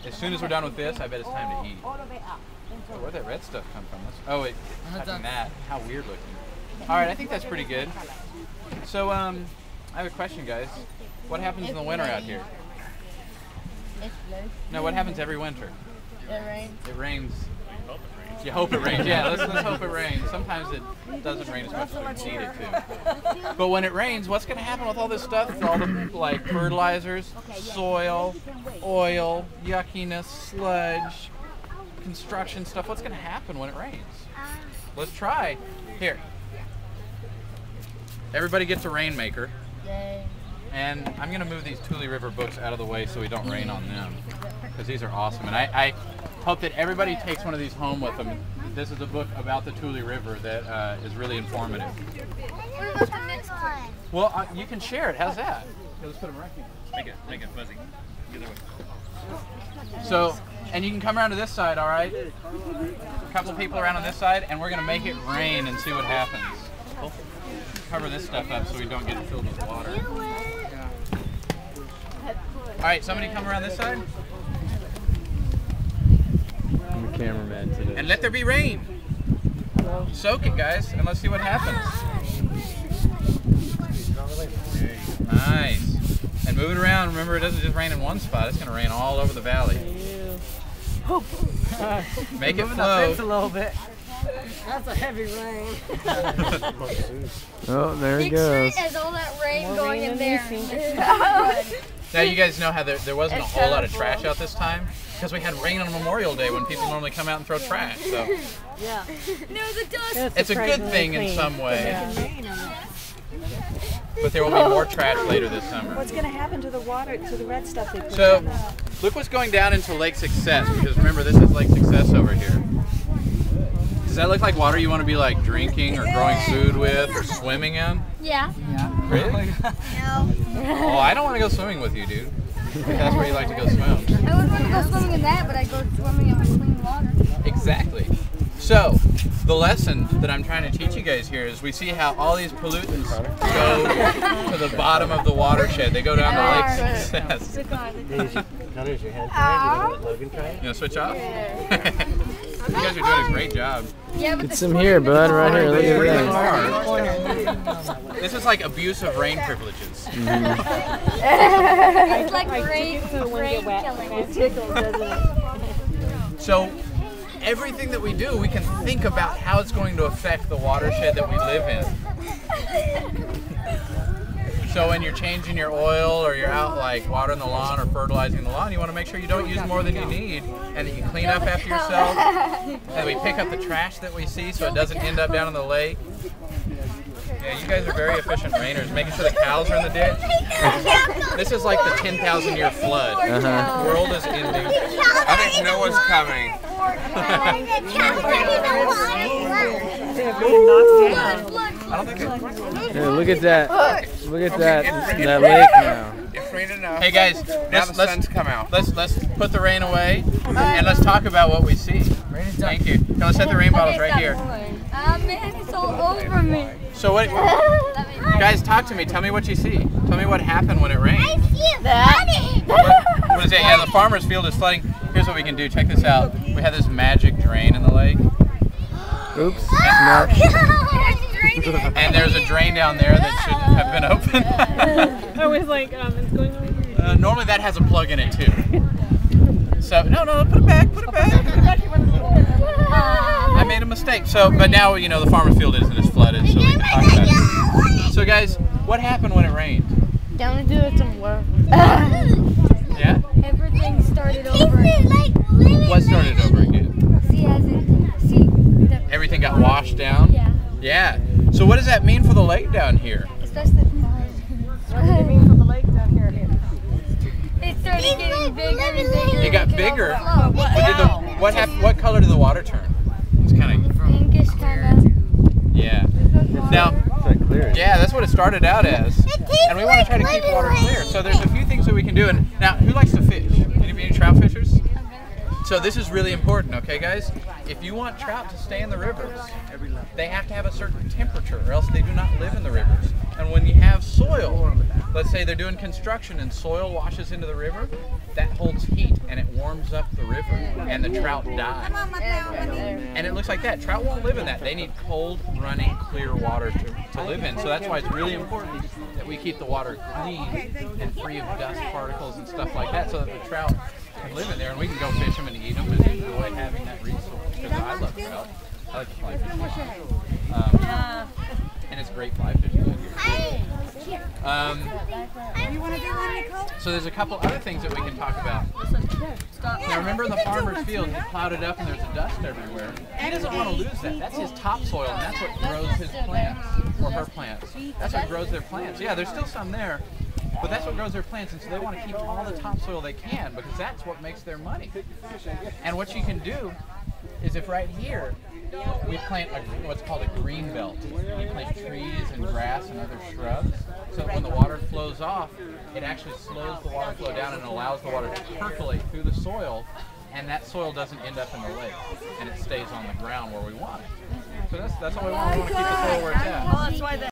as soon as we're done with this, I bet it's time to eat. Oh, where'd that red stuff come from? Oh, it's touching that. How weird looking. All right, I think that's pretty good. So, I have a question, guys. What happens in the winter out here? No, what happens every winter? It rains. It rains. You hope it rains. Yeah, let's hope it rains. Sometimes it doesn't rain as much as we need it to. But when it rains, what's going to happen with all this stuff? All the like fertilizers, soil, oil, yuckiness, sludge, construction stuff. What's going to happen when it rains? Let's try. Here. Everybody gets a rainmaker. Yay. And I'm going to move these Tule River books out of the way so we don't rain on them, because these are awesome. And I hope that everybody takes one of these home with them. This is a book about the Tule River that is really informative. What about the next one? Well, you can share it. How's that? Let's put them right here. Make it fuzzy. Get away. So, and you can come around to this side, all right? A couple people around on this side, and we're going to make it rain and see what happens. Cover this stuff up so we don't get it filled with water. All right, somebody come around this side. I'm a cameraman today. And let there be rain. Soak it, guys, and let's see what happens. Nice. And move it around. Remember, it doesn't just rain in one spot. It's going to rain all over the valley. Make it flow. A little bit. That's a heavy rain. Oh, there he goes. Picture it as all that rain going in there. Now you guys know how there wasn't a whole lot of trash out this time because we had rain on Memorial Day when people normally come out and throw trash. So Yeah. No, the dust. it's a good thing in some way. But there will be more trash later this summer. What's going to happen to the water, to the red stuff they put So in there? look what's going down into Lake Success, because remember this is Lake Success over here. Does that look like water you want to be like drinking or growing food with or swimming in? Yeah. Really? No. Oh, I don't want to go swimming with you, dude. If that's where you like to go swim. I would want to go swimming in that, but I go swimming in clean water. Exactly. So, the lesson that I'm trying to teach you guys here is we see how all these pollutants go to the bottom of the watershed. They go down to Lake Success. Connor, is your hand tired? You want to let Logan try it? You know, switch off? You guys are doing a great job. Yeah, but Get some here, bud, right here. Look at Really that. hard. This is like abuse of rain privileges. it's like rain killing. It tickles, doesn't it? So, everything that we do, we can think about how it's going to affect the watershed that we live in. So when you're changing your oil or you're out like watering the lawn or fertilizing the lawn, you want to make sure you don't use more than you need and that you clean up after yourself. And we pick up the trash that we see so it doesn't end up down in the lake. Yeah, you guys are very efficient rainers, making sure the cows are in the ditch. This is like the 10,000 year flood. The world is ending. I think Noah's coming. I don't think it, Yeah, look at that. Look at that lake now. It's rain enough. Hey guys, Now the sun's come out. let's put the rain away and let's talk about what we see. Thank you. Now let's set the rain bottles right here. Man, it's all over me. So what, guys, talk to me. Tell me what you see. Tell me what happened when it rained. What is it? Yeah, the farmer's field is flooding. Here's what we can do. Check this out. We have this magic drain in the lake. Oops. And there's a drain down there that shouldn't have been open. I was like, it's going over here. Normally that has a plug in it too. So, no, put it back, put it back. I made a mistake. So, but now, you know, the farmer's field isn't as flooded, so we can talk about it. So guys, what happened when it rained? Down to do some work. Yeah? Everything started over again. What started over again? See, Everything got washed down? yeah. Yeah. So what does that mean for the lake down here? Especially What does it mean for the lake down here? it started getting bigger and bigger. It got bigger. What happened? What color did the water turn? It's kind of Pinkish kind of. yeah. Now, Clear. yeah, that's what it started out as, and we want to try to keep water clear. So there's a few things that we can do. And now, who likes to fish? Any trout fishers? So this is really important, okay, guys? If you want trout to stay in the rivers, they have to have a certain temperature, or else they do not live in the rivers. And when you have soil let's say they're doing construction and soil washes into the river, that holds heat and it warms up the river and the trout die. And it looks like that. Trout won't live in that. They need cold, running, clear water to live in. So that's why it's really important that we keep the water clean and free of dust particles and stuff like that so that the trout can live in there and we can go fish them and eat them and enjoy having that resource. Because I love trout. I like to fly fish. And it's great fly fishing here. So there's a couple other things that we can talk about. Now remember the farmer's field, he plowed it up and there's a dust everywhere. He doesn't want to lose that. That's his topsoil and that's what grows his plants, or her plants. That's what grows their plants. Yeah, there's still some there, but that's what grows their plants, and so they want to keep all the topsoil they can because that's what makes their money. And what you can do is if right here, we plant what's called a green belt. We plant trees and grass and other shrubs so that when the water flows off, it actually slows the water flow down and allows the water to percolate through the soil, and that soil doesn't end up in the lake and it stays on the ground where we want it. So that's all we want. We want to keep the soil where it's at. Well, that's why